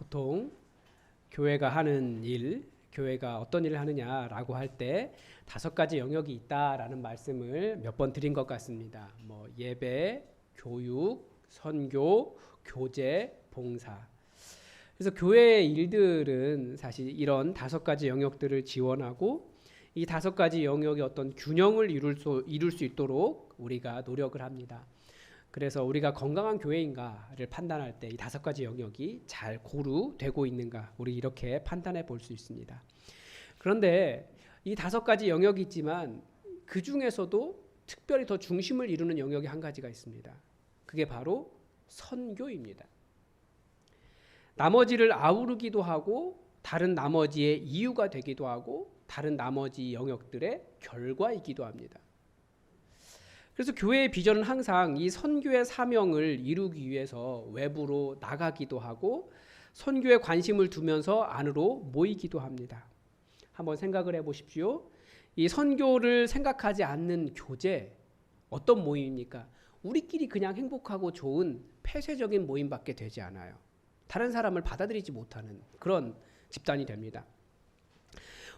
보통 교회가 하는 일, 교회가 어떤 일을 하느냐라고 할 때 5가지 영역이 있다라는 말씀을 몇 번 드린 것 같습니다. 예배, 교육, 선교, 교제, 봉사. 그래서 교회의 일들은 사실 이런 5가지 영역들을 지원하고 이 5가지 영역의 어떤 균형을 이룰 수 있도록 우리가 노력을 합니다. 그래서 우리가 건강한 교회인가를 판단할 때 이 5가지 영역이 잘 고루되고 있는가, 우리 이렇게 판단해 볼 수 있습니다. 그런데 이 5가지 영역이 있지만 그 중에서도 특별히 더 중심을 이루는 영역이 한 가지가 있습니다. 그게 바로 선교입니다. 나머지를 아우르기도 하고 다른 나머지의 이유가 되기도 하고 다른 나머지 영역들의 결과이기도 합니다. 그래서 교회의 비전은 항상 이 선교의 사명을 이루기 위해서 외부로 나가기도 하고 선교에 관심을 두면서 안으로 모이기도 합니다. 한번 생각을 해보십시오. 이 선교를 생각하지 않는 교제, 어떤 모임입니까? 우리끼리 그냥 행복하고 좋은 폐쇄적인 모임밖에 되지 않아요. 다른 사람을 받아들이지 못하는 그런 집단이 됩니다.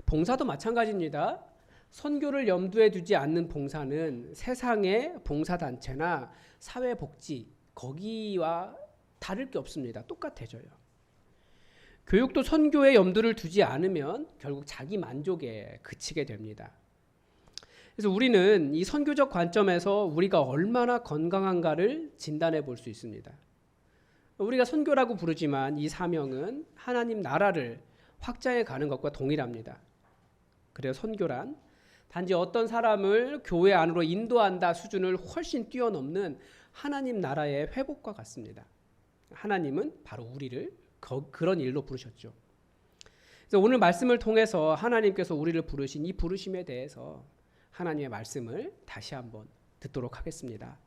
봉사도 마찬가지입니다. 선교를 염두에 두지 않는 봉사는 세상의 봉사단체나 사회복지, 거기와 다를 게 없습니다. 똑같아져요. 교육도 선교에 염두를 두지 않으면 결국 자기 만족에 그치게 됩니다. 그래서 우리는 이 선교적 관점에서 우리가 얼마나 건강한가를 진단해 볼 수 있습니다. 우리가 선교라고 부르지만 이 사명은 하나님 나라를 확장해 가는 것과 동일합니다. 그래서 선교란 단지 어떤 사람을 교회 안으로 인도한다 수준을 훨씬 뛰어넘는 하나님 나라의 회복과 같습니다. 하나님은 바로 우리를 그런 일로 부르셨죠. 그래서 오늘 말씀을 통해서 하나님께서 우리를 부르신 이 부르심에 대해서 하나님의 말씀을 다시 한번 듣도록 하겠습니다.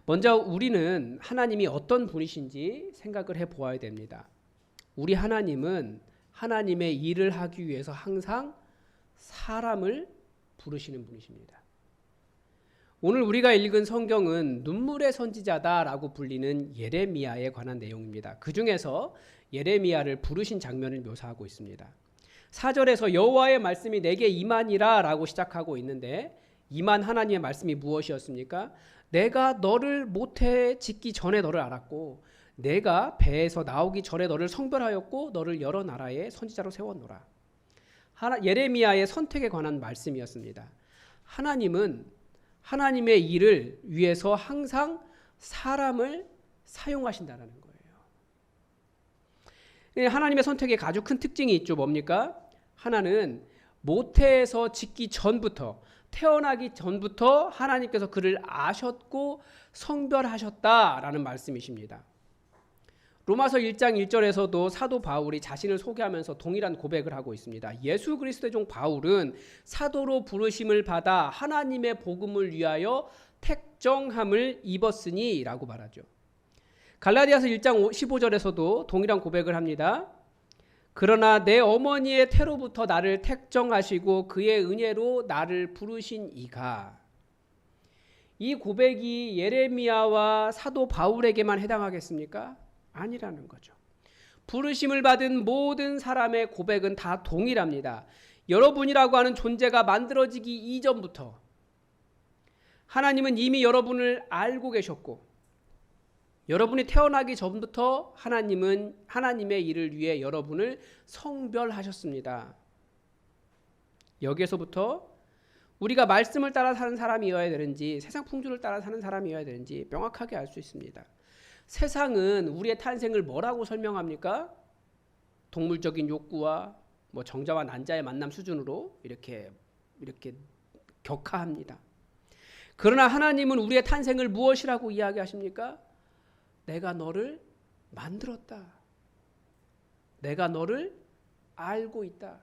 먼저 우리는 하나님이 어떤 분이신지 생각을 해보아야 됩니다. 우리 하나님은 하나님의 일을 하기 위해서 항상 사람을 부르시는 분이십니다. 오늘 우리가 읽은 성경은 눈물의 선지자다라고 불리는 예레미야에 관한 내용입니다. 그 중에서 예레미야를 부르신 장면을 묘사하고 있습니다. 4절에서 여호와의 말씀이 내게 임하니라 라고 시작하고 있는데 임한 하나님의 말씀이 무엇이었습니까? 내가 너를 모태에 짓기 전에 너를 알았고 내가 배에서 나오기 전에 너를 성별하였고 너를 여러 나라의 선지자로 세웠노라. 예레미야의 선택에 관한 말씀이었습니다. 하나님은 하나님의 일을 위해서 항상 사람을 사용하신다는 거예요. 하나님의 선택에 아주 큰 특징이 있죠. 뭡니까? 하나는 모태에서 짓기 전부터, 태어나기 전부터 하나님께서 그를 아셨고 성별하셨다라는 말씀이십니다. 로마서 1장 1절에서도 사도 바울이 자신을 소개하면서 동일한 고백을 하고 있습니다. 예수 그리스도의 종 바울은 사도로 부르심을 받아 하나님의 복음을 위하여 택정함을 입었으니 라고 말하죠. 갈라디아서 1장 15절에서도 동일한 고백을 합니다. 그러나 내 어머니의 태로부터 나를 택정하시고 그의 은혜로 나를 부르신 이가, 이 고백이 예레미야와 사도 바울에게만 해당하겠습니까? 아니라는 거죠. 부르심을 받은 모든 사람의 고백은 다 동일합니다. 여러분이라고 하는 존재가 만들어지기 이전부터 하나님은 이미 여러분을 알고 계셨고 여러분이 태어나기 전부터 하나님은 하나님의 일을 위해 여러분을 성별하셨습니다. 여기에서부터 우리가 말씀을 따라 사는 사람이어야 되는지 세상 풍조를 따라 사는 사람이어야 되는지 명확하게 알 수 있습니다. 세상은 우리의 탄생을 뭐라고 설명합니까? 동물적인 욕구와 정자와 난자의 만남 수준으로 이렇게 격하합니다. 그러나 하나님은 우리의 탄생을 무엇이라고 이야기하십니까? 내가 너를 만들었다. 내가 너를 알고 있다.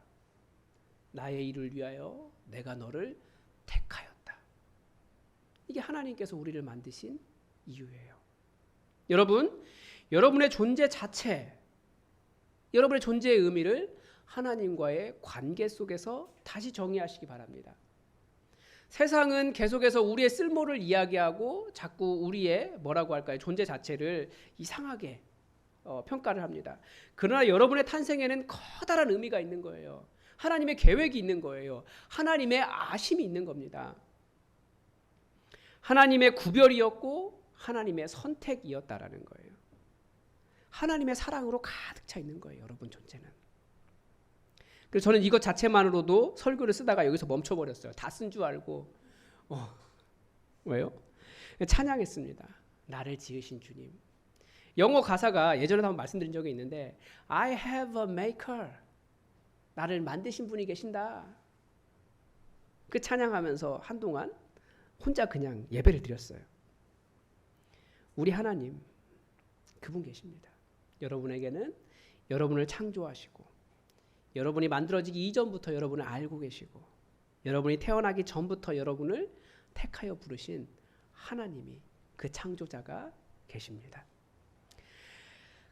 나의 일을 위하여 내가 너를 택하였다. 이게 하나님께서 우리를 만드신 이유예요. 여러분, 여러분의 존재 자체, 여러분의 존재의 의미를 하나님과의 관계 속에서 다시 정의하시기 바랍니다. 세상은 계속해서 우리의 쓸모를 이야기하고 자꾸 우리의 존재 자체를 이상하게 평가를 합니다. 그러나 여러분의 탄생에는 커다란 의미가 있는 거예요. 하나님의 계획이 있는 거예요. 하나님의 아심이 있는 겁니다. 하나님의 구별이었고 하나님의 선택이었다라는 거예요. 하나님의 사랑으로 가득 차 있는 거예요. 여러분 존재는. 그래서 저는 이것 자체만으로도 설교를 쓰다가 여기서 멈춰버렸어요. 다 쓴 줄 알고. 왜요? 찬양했습니다. 나를 지으신 주님. 영어 가사가 예전에도 한번 말씀드린 적이 있는데 I have a maker. 나를 만드신 분이 계신다. 그 찬양하면서 한동안 혼자 그냥 예배를 드렸어요. 우리 하나님 그분 계십니다. 여러분에게는 여러분을 창조하시고 여러분이 만들어지기 이전부터 여러분을 알고 계시고 여러분이 태어나기 전부터 여러분을 택하여 부르신 하나님이 그 창조자가 계십니다.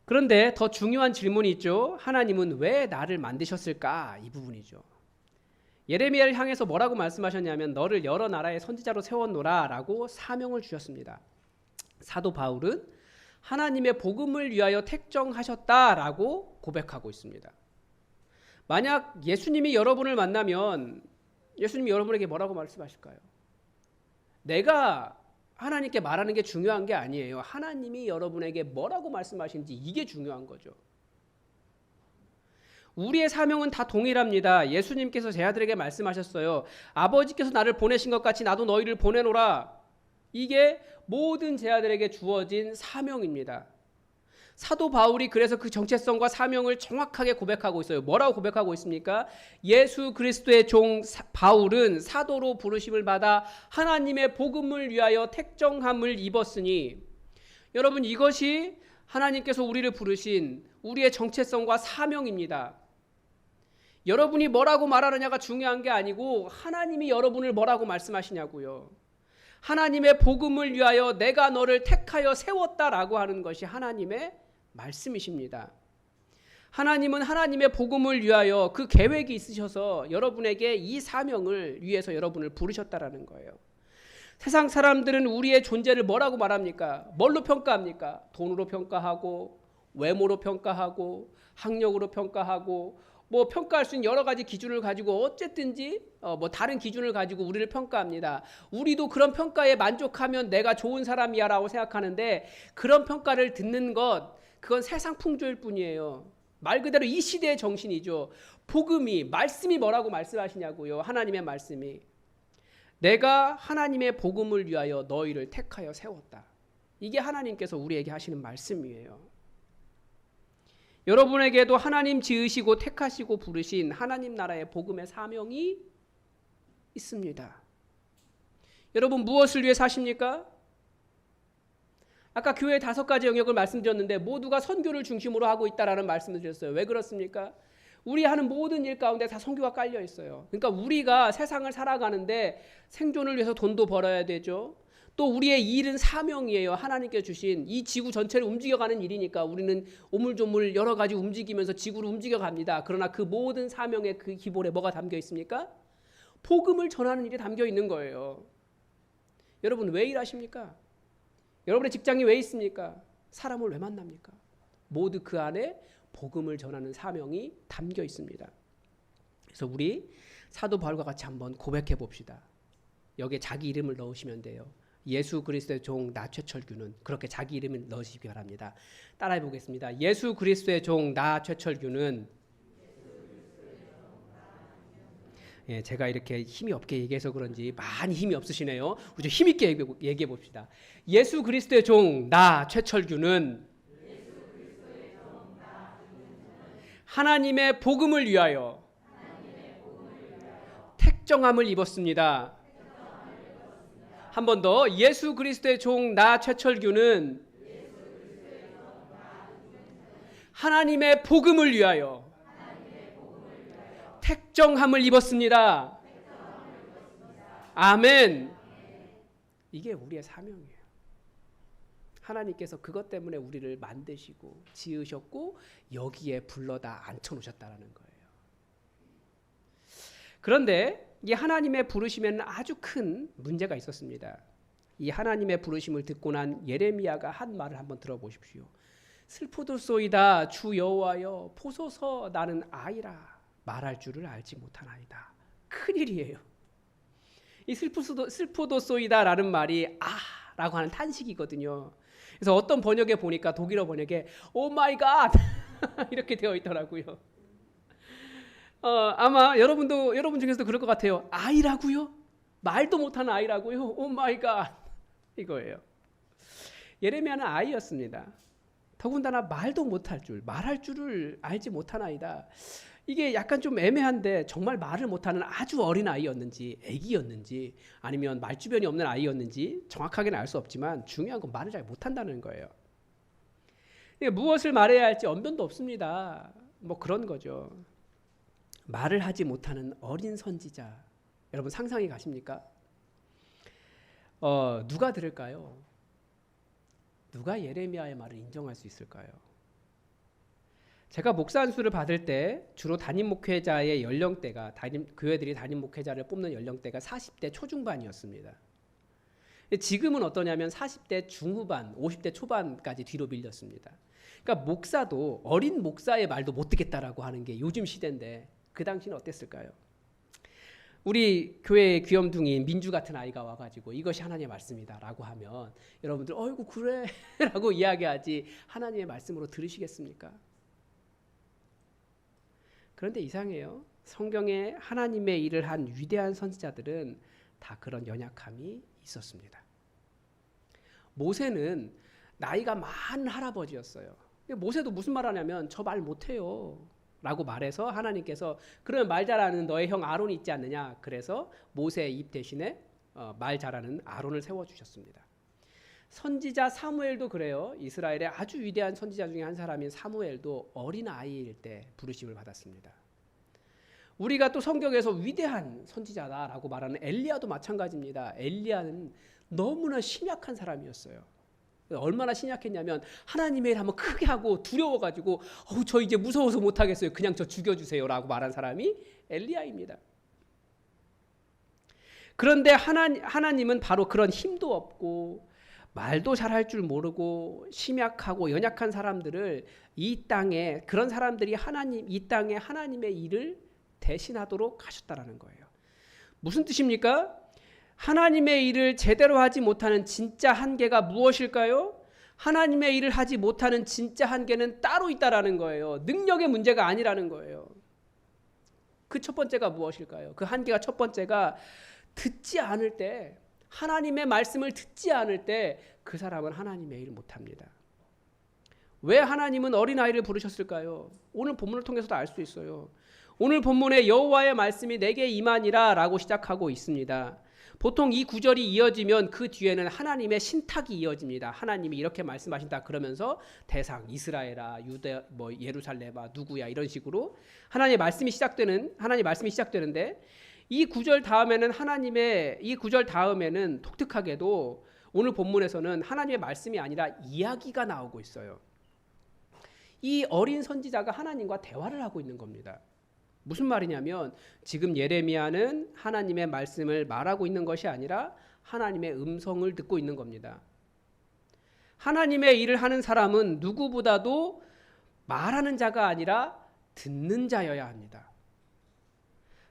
그런데 더 중요한 질문이 있죠. 하나님은 왜 나를 만드셨을까? 이 부분이죠. 예레미야를 향해서 뭐라고 말씀하셨냐면 너를 여러 나라의 선지자로 세웠노라 라고 사명을 주셨습니다. 사도 바울은 하나님의 복음을 위하여 택정하셨다라고 고백하고 있습니다. 만약 예수님이 여러분을 만나면 예수님이 여러분에게 뭐라고 말씀하실까요? 내가 하나님께 말하는 게 중요한 게 아니에요. 하나님이 여러분에게 뭐라고 말씀하시는지 이게 중요한 거죠. 우리의 사명은 다 동일합니다. 예수님께서 제 아들에게 말씀하셨어요. 아버지께서 나를 보내신 것 같이 나도 너희를 보내노라. 이게 모든 제 아들에게 주어진 사명입니다. 사도 바울이 그래서 그 정체성과 사명을 정확하게 고백하고 있어요. 뭐라고 고백하고 있습니까? 예수 그리스도의 종 바울은 사도로 부르심을 받아 하나님의 복음을 위하여 택정함을 입었으니 여러분 이것이 하나님께서 우리를 부르신 우리의 정체성과 사명입니다. 여러분이 뭐라고 말하느냐가 중요한 게 아니고 하나님이 여러분을 뭐라고 말씀하시냐고요. 하나님의 복음을 위하여 내가 너를 택하여 세웠다라고 하는 것이 하나님의 말씀이십니다. 하나님은 하나님의 복음을 위하여 그 계획이 있으셔서 여러분에게 이 사명을 위해서 여러분을 부르셨다라는 거예요. 세상 사람들은 우리의 존재를 뭐라고 말합니까? 뭘로 평가합니까? 돈으로 평가하고 외모로 평가하고 학력으로 평가하고 뭐 평가할 수 있는 여러 가지 기준을 가지고 어쨌든지 뭐 다른 기준을 가지고 우리를 평가합니다. 우리도 그런 평가에 만족하면 내가 좋은 사람이야 라고 생각하는데 그런 평가를 듣는 것 그건 세상 풍조일 뿐이에요. 말 그대로 이 시대의 정신이죠. 복음이 말씀이 뭐라고 말씀하시냐고요. 하나님의 말씀이 내가 하나님의 복음을 위하여 너희를 택하여 세웠다. 이게 하나님께서 우리에게 하시는 말씀이에요. 여러분에게도 하나님 지으시고 택하시고 부르신 하나님 나라의 복음의 사명이 있습니다. 여러분 무엇을 위해 사십니까? 아까 교회 5가지 영역을 말씀드렸는데 모두가 선교를 중심으로 하고 있다라는 말씀을 드렸어요. 왜 그렇습니까? 우리 하는 모든 일 가운데 다 선교가 깔려 있어요. 그러니까 우리가 세상을 살아가는데 생존을 위해서 돈도 벌어야 되죠. 또 우리의 일은 사명이에요. 하나님께 주신 이 지구 전체를 움직여가는 일이니까 우리는 오물조물 여러 가지 움직이면서 지구를 움직여갑니다. 그러나 그 모든 사명의 그 기본에 뭐가 담겨 있습니까? 복음을 전하는 일이 담겨 있는 거예요. 여러분 왜 일하십니까? 여러분의 직장이 왜 있습니까? 사람을 왜 만납니까? 모두 그 안에 복음을 전하는 사명이 담겨 있습니다. 그래서 우리 사도 바울과 같이 한번 고백해 봅시다. 여기에 자기 이름을 넣으시면 돼요. 예수 그리스도의 종 나 최철규는 그렇게 자기 이름을 넣으시기 바랍니다. 따라해 보겠습니다. 예수 그리스도의 종 나 최철규는 예, 제가 이렇게 힘이 없게 얘기해서 그런지 많이 힘이 없으시네요. 우리 좀 힘 있게 얘기해 봅시다. 예수 그리스도의 종 나 최철규는 하나님의 복음을 위하여 택정함을 입었습니다. 한 번 더 예수 그리스도의 종 나 최철규는 하나님의 복음을 위하여 택정함을 입었습니다. 아멘. 이게 우리의 사명이에요. 하나님께서 그것 때문에 우리를 만드시고 지으셨고 여기에 불러다 앉혀놓으셨다는 거예요. 그런데 이 하나님의 부르심에는 아주 큰 문제가 있었습니다. 이 하나님의 부르심을 듣고 난 예레미야가 한 말을 한번 들어보십시오. 슬프도소이다 주 여호와여 보소서 나는 아이라 말할 줄을 알지 못하나이다. 큰일이에요. 이 슬프도소이다라는 말이 라고 하는 탄식이거든요. 그래서 어떤 번역에 보니까 독일어 번역에 오 마이 갓 이렇게 되어 있더라고요. 아마 여러분 중에서도 그럴 것 같아요. 아이라고요? 말도 못하는 아이라고요? 오 마이 갓 이거예요. 예레미야는 아이였습니다. 더군다나 말도 못할 줄, 말할 줄을 알지 못한 아이다. 이게 약간 좀 애매한데 정말 말을 못하는 아주 어린 아이였는지 애기였는지 아니면 말주변이 없는 아이였는지 정확하게는 알 수 없지만 중요한 건 말을 잘 못한다는 거예요. 무엇을 말해야 할지 언변도 없습니다. 뭐 그런 거죠. 말을 하지 못하는 어린 선지자. 여러분 상상이 가십니까? 누가 들을까요? 누가 예레미야의 말을 인정할 수 있을까요? 제가 목사 안수를 받을 때 주로 담임 목회자의 연령대가 교회들이 담임 목회자를 뽑는 연령대가 40대 초중반이었습니다. 지금은 어떠냐면 40대 중후반, 50대 초반까지 뒤로 밀렸습니다. 그러니까 목사도 어린 목사의 말도 못 듣겠다라고 하는 게 요즘 시대인데 그 당시는 어땠을까요? 우리 교회의 귀염둥이인 민주 같은 아이가 와가지고 이것이 하나님의 말씀이다라고 하면 여러분들 어이구 그래 라고 이야기하지 하나님의 말씀으로 들으시겠습니까? 그런데 이상해요. 성경에 하나님의 일을 한 위대한 선지자들은 다 그런 연약함이 있었습니다. 모세는 나이가 많은 할아버지였어요. 모세도 무슨 말 하냐면 저 말 못해요 라고 말해서 하나님께서 그러면 말 잘하는 너의 형 아론이 있지 않느냐. 그래서 모세의 입 대신에 말 잘하는 아론을 세워주셨습니다. 선지자 사무엘도 그래요. 이스라엘의 아주 위대한 선지자 중에 한 사람인 사무엘도 어린 아이일 때 부르심을 받았습니다. 우리가 또 성경에서 위대한 선지자다라고 말하는 엘리야도 마찬가지입니다. 엘리야는 너무나 신약한 사람이었어요. 얼마나 신약했냐면 하나님의 일 한번 크게 하고 두려워가지고 저 이제 무서워서 못하겠어요. 그냥 저 죽여주세요 라고 말한 사람이 엘리야입니다. 그런데 하나님은 바로 그런 힘도 없고 말도 잘할 줄 모르고 심약하고 연약한 사람들을 이 땅에 그런 사람들이 이 땅에 하나님의 일을 대신하도록 하셨다라는 거예요. 무슨 뜻입니까? 하나님의 일을 제대로 하지 못하는 진짜 한계가 무엇일까요? 하나님의 일을 하지 못하는 진짜 한계는 따로 있다라는 거예요. 능력의 문제가 아니라는 거예요. 그 첫 번째가 무엇일까요? 그 한계가 첫 번째가 듣지 않을 때 하나님의 말씀을 듣지 않을 때 그 사람은 하나님의 일을 못합니다. 왜 하나님은 어린아이를 부르셨을까요? 오늘 본문을 통해서도 알 수 있어요. 오늘 본문에 여호와의 말씀이 내게 임하니라 라고 시작하고 있습니다. 보통 이 구절이 이어지면 그 뒤에는 하나님의 신탁이 이어집니다. 하나님이 이렇게 말씀하신다 그러면서 대상 이스라엘아 유대 예루살렘아 누구야 이런 식으로 하나님의 말씀이 시작되는데 이 구절 다음에는 독특하게도 오늘 본문에서는 하나님의 말씀이 아니라 이야기가 나오고 있어요. 이 어린 선지자가 하나님과 대화를 하고 있는 겁니다. 무슨 말이냐면 지금 예레미야는 하나님의 말씀을 말하고 있는 것이 아니라 하나님의 음성을 듣고 있는 겁니다. 하나님의 일을 하는 사람은 누구보다도 말하는 자가 아니라 듣는 자여야 합니다.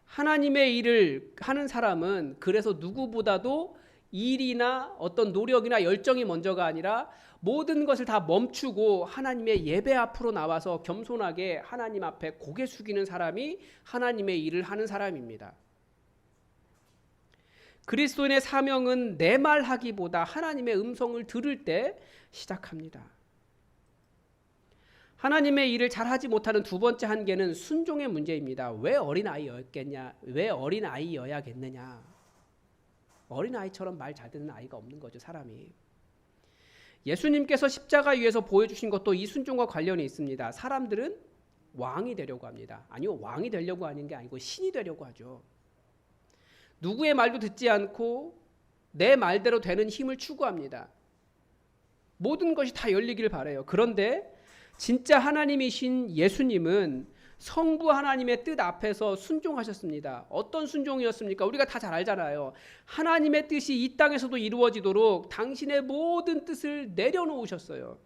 하나님의 일을 하는 사람은 그래서 누구보다도 일이나 어떤 노력이나 열정이 먼저가 아니라 모든 것을 다 멈추고 하나님의 예배 앞으로 나와서 겸손하게 하나님 앞에 고개 숙이는 사람이 하나님의 일을 하는 사람입니다. 그리스도인의 사명은 내 말하기보다 하나님의 음성을 들을 때 시작합니다. 하나님의 일을 잘하지 못하는 두 번째 한계는 순종의 문제입니다. 왜 어린아이였겠냐? 왜 어린아이여야겠느냐? 어린아이처럼 말 잘 듣는 아이가 없는 거죠, 사람이. 예수님께서 십자가 위에서 보여주신 것도 이 순종과 관련이 있습니다. 사람들은 왕이 되려고 합니다. 아니요, 왕이 되려고 하는 게 아니고 신이 되려고 하죠. 누구의 말도 듣지 않고 내 말대로 되는 힘을 추구합니다. 모든 것이 다 열리길 바라요. 그런데 진짜 하나님이신 예수님은 성부 하나님의 뜻 앞에서 순종하셨습니다. 어떤 순종이었습니까? 우리가 다 잘 알잖아요. 하나님의 뜻이 이 땅에서도 이루어지도록 당신의 모든 뜻을 내려놓으셨어요.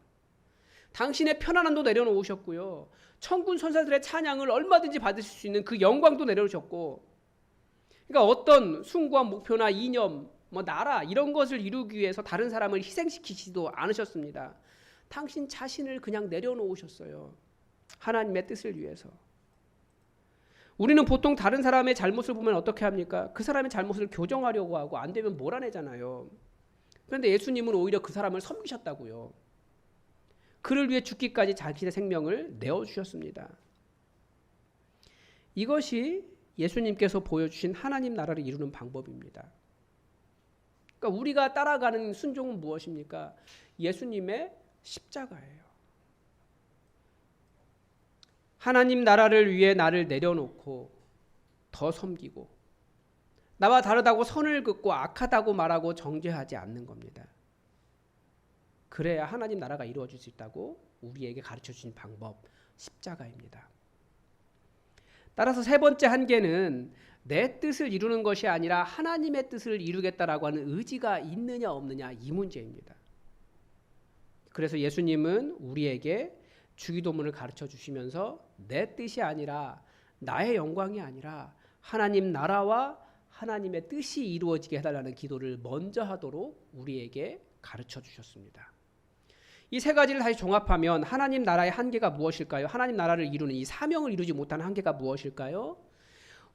당신의 편안함도 내려놓으셨고요. 천군 천사들의 찬양을 얼마든지 받으실 수 있는 그 영광도 내려놓으셨고, 그러니까 어떤 숭고한 목표나 이념, 나라 이런 것을 이루기 위해서 다른 사람을 희생시키지도 않으셨습니다. 당신 자신을 그냥 내려놓으셨어요. 하나님의 뜻을 위해서. 우리는 보통 다른 사람의 잘못을 보면 어떻게 합니까? 그 사람의 잘못을 교정하려고 하고 안 되면 몰아내잖아요. 그런데 예수님은 오히려 그 사람을 섬기셨다고요. 그를 위해 죽기까지 자신의 생명을 내어주셨습니다. 이것이 예수님께서 보여주신 하나님 나라를 이루는 방법입니다. 그러니까 우리가 따라가는 순종은 무엇입니까? 예수님의 십자가예요. 하나님 나라를 위해 나를 내려놓고 더 섬기고, 나와 다르다고 선을 긋고 악하다고 말하고 정죄하지 않는 겁니다. 그래야 하나님 나라가 이루어질 수 있다고 우리에게 가르쳐 주신 방법, 십자가입니다. 따라서 세 번째 한계는 내 뜻을 이루는 것이 아니라 하나님의 뜻을 이루겠다라고 하는 의지가 있느냐 없느냐, 이 문제입니다. 그래서 예수님은 우리에게 주기도문을 가르쳐 주시면서 내 뜻이 아니라, 나의 영광이 아니라 하나님 나라와 하나님의 뜻이 이루어지게 해달라는 기도를 먼저 하도록 우리에게 가르쳐 주셨습니다. 이 세 가지를 다시 종합하면 하나님 나라의 한계가 무엇일까요? 하나님 나라를 이루는 이 사명을 이루지 못하는 한계가 무엇일까요?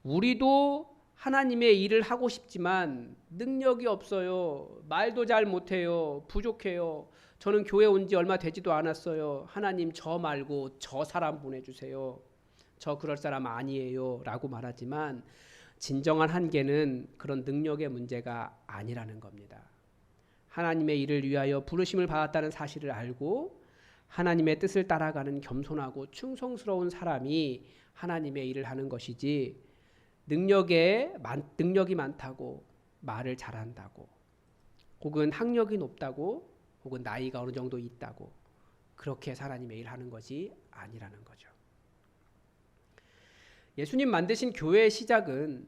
우리도 하나님의 일을 하고 싶지만 능력이 없어요. 말도 잘 못해요. 부족해요. 저는 교회 온 지 얼마 되지도 않았어요. 하나님 저 말고 저 사람 보내주세요. 저 그럴 사람 아니에요. 라고 말하지만 진정한 한계는 그런 능력의 문제가 아니라는 겁니다. 하나님의 일을 위하여 부르심을 받았다는 사실을 알고 하나님의 뜻을 따라가는 겸손하고 충성스러운 사람이 하나님의 일을 하는 것이지, 능력이 많다고, 말을 잘한다고, 혹은 학력이 높다고, 혹은 나이가 어느 정도 있다고 그렇게 하나님의 일을 하는 것이 아니라는 거죠. 예수님 만드신 교회의 시작은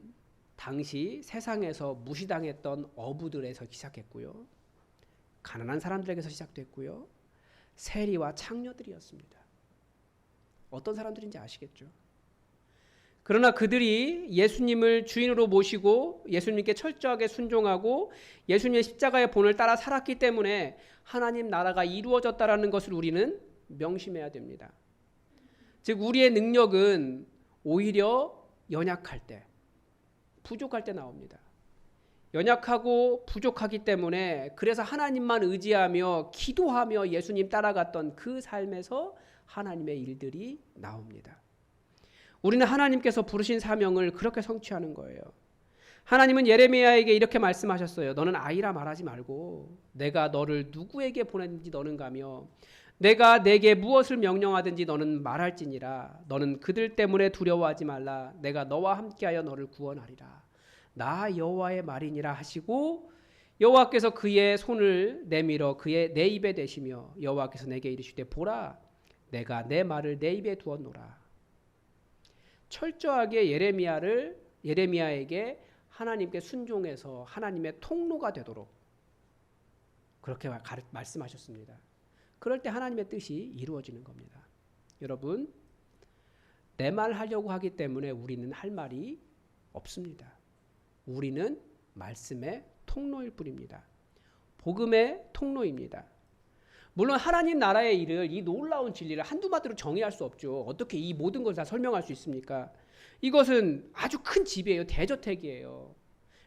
당시 세상에서 무시당했던 어부들에서 시작했고요. 가난한 사람들에게서 시작됐고요. 세리와 창녀들이었습니다. 어떤 사람들인지 아시겠죠? 그러나 그들이 예수님을 주인으로 모시고 예수님께 철저하게 순종하고 예수님의 십자가의 본을 따라 살았기 때문에 하나님 나라가 이루어졌다라는 것을 우리는 명심해야 됩니다. 즉 우리의 능력은 오히려 연약할 때, 부족할 때 나옵니다. 연약하고 부족하기 때문에 그래서 하나님만 의지하며 기도하며 예수님 따라갔던 그 삶에서 하나님의 일들이 나옵니다. 우리는 하나님께서 부르신 사명을 그렇게 성취하는 거예요. 하나님은 예레미야에게 이렇게 말씀하셨어요. 너는 아이라 말하지 말고 내가 너를 누구에게 보냈는지 너는 가며 내가 내게 무엇을 명령하든지 너는 말할지니라. 너는 그들 때문에 두려워하지 말라. 내가 너와 함께하여 너를 구원하리라. 나 여호와의 말이니라 하시고 여호와께서 그의 손을 내밀어 내 입에 대시며 여호와께서 내게 이르시되 보라 내가 내 말을 내 입에 두었노라. 철저하게 예레미야에게 하나님께 순종해서 하나님의 통로가 되도록 그렇게 말씀하셨습니다. 그럴 때 하나님의 뜻이 이루어지는 겁니다. 여러분, 내 말 하려고 하기 때문에 우리는 할 말이 없습니다. 우리는 말씀의 통로일 뿐입니다. 복음의 통로입니다. 물론 하나님 나라의 일을, 이 놀라운 진리를 한두 마디로 정의할 수 없죠. 어떻게 이 모든 것을 다 설명할 수 있습니까? 이것은 아주 큰 집이에요. 대저택이에요.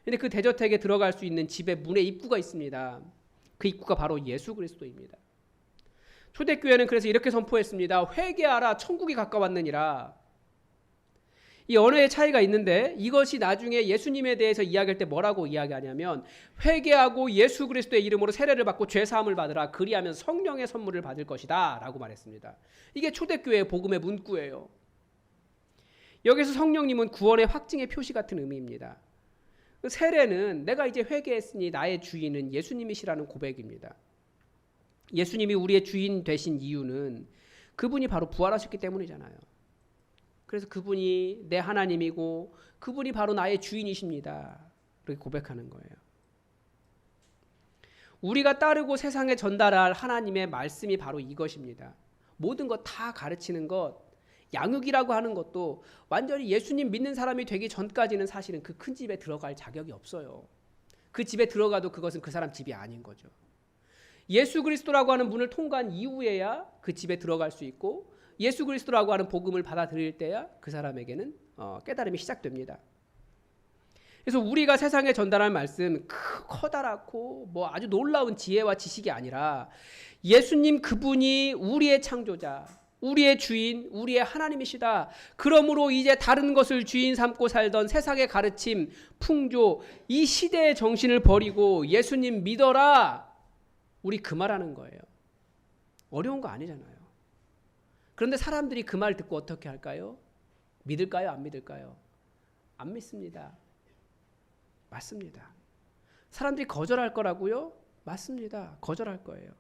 그런데 그 대저택에 들어갈 수 있는 집의 문의 입구가 있습니다. 그 입구가 바로 예수 그리스도입니다. 초대교회는 그래서 이렇게 선포했습니다. 회개하라, 천국이 가까웠느니라. 이 언어의 차이가 있는데 이것이 나중에 예수님에 대해서 이야기할 때 뭐라고 이야기하냐면 회개하고 예수 그리스도의 이름으로 세례를 받고 죄사함을 받으라. 그리하면 성령의 선물을 받을 것이다 라고 말했습니다. 이게 초대교회의 복음의 문구예요. 여기서 성령님은 구원의 확증의 표시 같은 의미입니다. 세례는 내가 이제 회개했으니 나의 주인은 예수님이시라는 고백입니다. 예수님이 우리의 주인 되신 이유는 그분이 바로 부활하셨기 때문이잖아요. 그래서 그분이 내 하나님이고 그분이 바로 나의 주인이십니다. 그렇게 고백하는 거예요. 우리가 따르고 세상에 전달할 하나님의 말씀이 바로 이것입니다. 모든 것 다 가르치는 것, 양육이라고 하는 것도 완전히 예수님 믿는 사람이 되기 전까지는 사실은 그 큰 집에 들어갈 자격이 없어요. 그 집에 들어가도 그것은 그 사람 집이 아닌 거죠. 예수 그리스도라고 하는 문을 통과한 이후에야 그 집에 들어갈 수 있고, 예수 그리스도라고 하는 복음을 받아들일 때야 그 사람에게는 깨달음이 시작됩니다. 그래서 우리가 세상에 전달할 말씀 커다랗고 뭐 아주 놀라운 지혜와 지식이 아니라 예수님 그분이 우리의 창조자, 우리의 주인, 우리의 하나님이시다. 그러므로 이제 다른 것을 주인 삼고 살던 세상의 가르침, 풍조, 이 시대의 정신을 버리고 예수님 믿어라. 우리 그 말하는 거예요. 어려운 거 아니잖아요. 그런데 사람들이 그 말 듣고 어떻게 할까요? 믿을까요? 안 믿을까요? 안 믿습니다. 맞습니다. 사람들이 거절할 거라고요? 맞습니다. 거절할 거예요.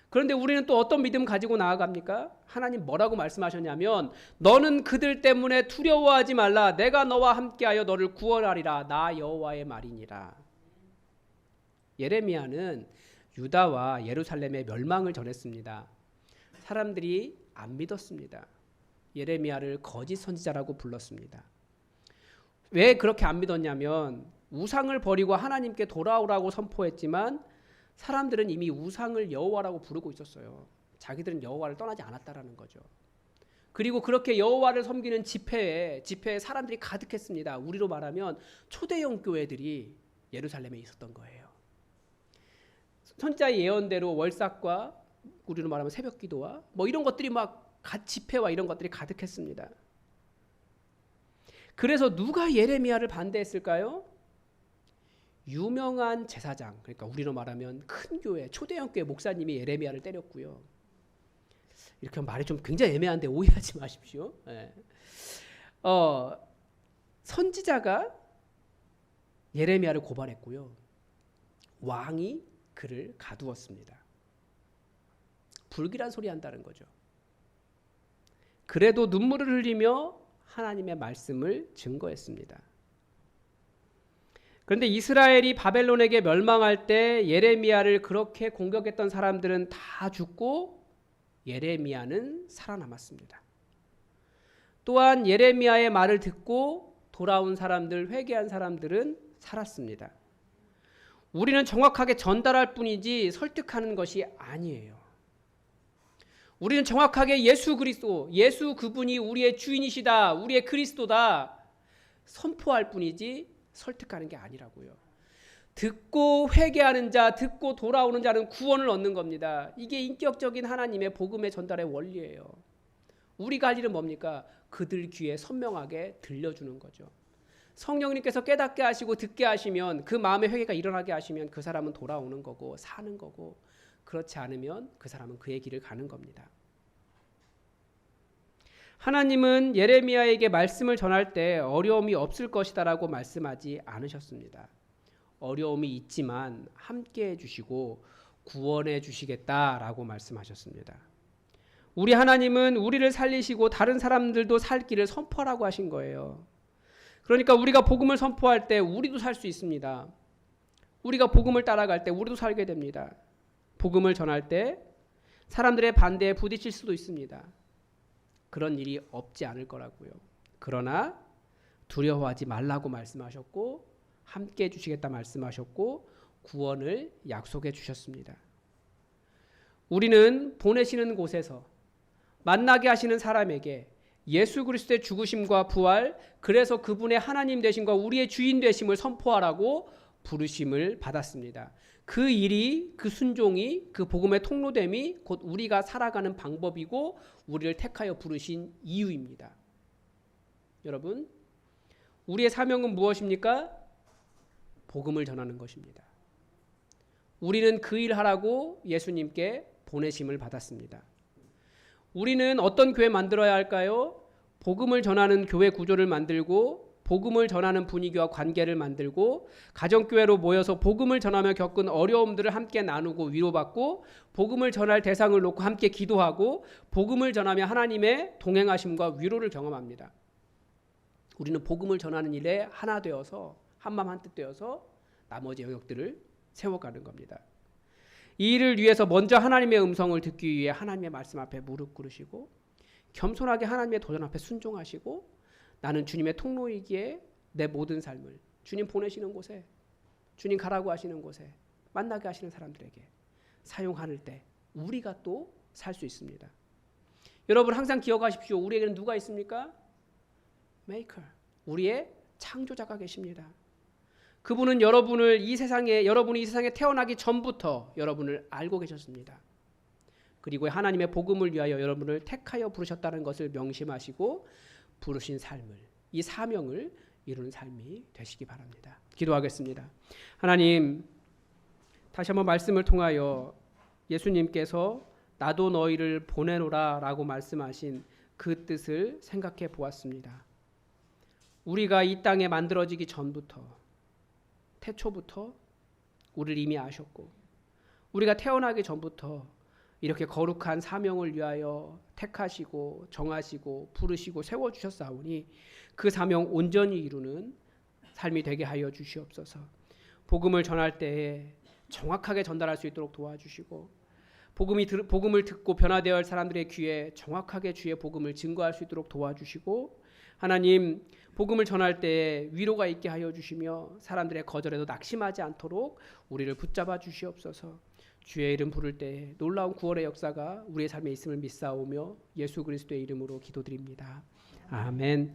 그런데 우리는 또 어떤 믿음 가지고 나아갑니까? 하나님 뭐라고 말씀하셨냐면 너는 그들 때문에 두려워하지 말라. 내가 너와 함께하여 너를 구원하리라. 나 여호와의 말이니라. 예레미야는 유다와 예루살렘의 멸망을 전했습니다. 사람들이 안 믿었습니다. 예레미야를 거짓 선지자라고 불렀습니다. 왜 그렇게 안 믿었냐면 우상을 버리고 하나님께 돌아오라고 선포했지만 사람들은 이미 우상을 여호와라고 부르고 있었어요. 자기들은 여호와를 떠나지 않았다라는 거죠. 그리고 그렇게 여호와를 섬기는 집회에 사람들이 가득했습니다. 우리로 말하면 초대형 교회들이 예루살렘에 있었던 거예요. 선지자의 예언대로 월삭과 우리로 말하면 새벽기도와 뭐 이런 것들이 막 집회와 이런 것들이 가득했습니다. 그래서 누가 예레미야를 반대했을까요? 유명한 제사장, 그러니까 우리로 말하면 큰 교회, 초대형 교회 목사님이 예레미야를 때렸고요. 이렇게 말이 좀 굉장히 애매한데 오해하지 마십시오. 네. 선지자가 예레미야를 고발했고요. 왕이 그를 가두었습니다. 불길한 소리 한다는 거죠. 그래도 눈물을 흘리며 하나님의 말씀을 증거했습니다. 그런데 이스라엘이 바벨론에게 멸망할 때 예레미야를 그렇게 공격했던 사람들은 다 죽고 예레미야는 살아남았습니다. 또한 예레미야의 말을 듣고 돌아온 사람들, 회개한 사람들은 살았습니다. 우리는 정확하게 전달할 뿐이지 설득하는 것이 아니에요. 우리는 정확하게 예수 그리스도, 예수 그분이 우리의 주인이시다, 우리의 그리스도다 선포할 뿐이지 설득하는 게 아니라고요. 듣고 회개하는 자, 듣고 돌아오는 자는 구원을 얻는 겁니다. 이게 인격적인 하나님의 복음의 전달의 원리예요. 우리가 할 일은 뭡니까? 그들 귀에 선명하게 들려주는 거죠. 성령님께서 깨닫게 하시고 듣게 하시면, 그 마음의 회개가 일어나게 하시면 그 사람은 돌아오는 거고 사는 거고, 그렇지 않으면 그 사람은 그의 길을 가는 겁니다. 하나님은 예레미야에게 말씀을 전할 때 어려움이 없을 것이다라고 말씀하지 않으셨습니다. 어려움이 있지만 함께해 주시고 구원해 주시겠다라고 말씀하셨습니다. 우리 하나님은 우리를 살리시고 다른 사람들도 살 길을 선포하라고 하신 거예요. 그러니까 우리가 복음을 선포할 때 우리도 살 수 있습니다. 우리가 복음을 따라갈 때 우리도 살게 됩니다. 복음을 전할 때 사람들의 반대에 부딪힐 수도 있습니다. 그런 일이 없지 않을 거라고요. 그러나 두려워하지 말라고 말씀하셨고 함께 해주시겠다 말씀하셨고 구원을 약속해 주셨습니다. 우리는 보내시는 곳에서 만나게 하시는 사람에게 예수 그리스도의 죽으심과 부활, 그래서 그분의 하나님 되심과 우리의 주인 되심을 선포하라고 부르심을 받았습니다. 그 일이, 그 순종이, 그 복음의 통로됨이 곧 우리가 살아가는 방법이고 우리를 택하여 부르신 이유입니다. 여러분, 우리의 사명은 무엇입니까? 복음을 전하는 것입니다. 우리는 그 일 하라고 예수님께 보내심을 받았습니다. 우리는 어떤 교회 만들어야 할까요? 복음을 전하는 교회 구조를 만들고 복음을 전하는 분위기와 관계를 만들고 가정교회로 모여서 복음을 전하며 겪은 어려움들을 함께 나누고 위로받고 복음을 전할 대상을 놓고 함께 기도하고 복음을 전하며 하나님의 동행하심과 위로를 경험합니다. 우리는 복음을 전하는 일에 하나 되어서 한마음 한뜻 되어서 나머지 영역들을 세워가는 겁니다. 이 일을 위해서 먼저 하나님의 음성을 듣기 위해 하나님의 말씀 앞에 무릎 꿇으시고 겸손하게 하나님의 도전 앞에 순종하시고 나는 주님의 통로이기에 내 모든 삶을 주님 보내시는 곳에 주님 가라고 하시는 곳에 만나게 하시는 사람들에게 사용할 때 우리가 또 살 수 있습니다. 여러분 항상 기억하십시오. 우리에게는 누가 있습니까? 메이커, 우리의 창조자가 계십니다. 그분은 여러분이 이 세상에 태어나기 전부터 여러분을 알고 계셨습니다. 그리고 하나님의 복음을 위하여 여러분을 택하여 부르셨다는 것을 명심하시고 부르신 삶을, 이 사명을 이루는 삶이 되시기 바랍니다. 기도하겠습니다. 하나님, 다시 한번 말씀을 통하여 예수님께서 나도 너희를 보내노라 라고 말씀하신 그 뜻을 생각해 보았습니다. 우리가 이 땅에 만들어지기 전부터, 태초부터 우리를 이미 아셨고 우리가 태어나기 전부터 이렇게 거룩한 사명을 위하여 택하시고 정하시고 부르시고 세워주셨사오니 그 사명 온전히 이루는 삶이 되게 하여 주시옵소서. 복음을 전할 때에 정확하게 전달할 수 있도록 도와주시고 복음을 듣고 변화되어야 할 사람들의 귀에 정확하게 주의 복음을 증거할 수 있도록 도와주시고 하나님 복음을 전할 때에 위로가 있게 하여 주시며 사람들의 거절에도 낙심하지 않도록 우리를 붙잡아 주시옵소서. 주의 이름 부를 때에 놀라운 구원의 역사가 우리의 삶에 있음을 믿사오며 예수 그리스도의 이름으로 기도드립니다. 아멘.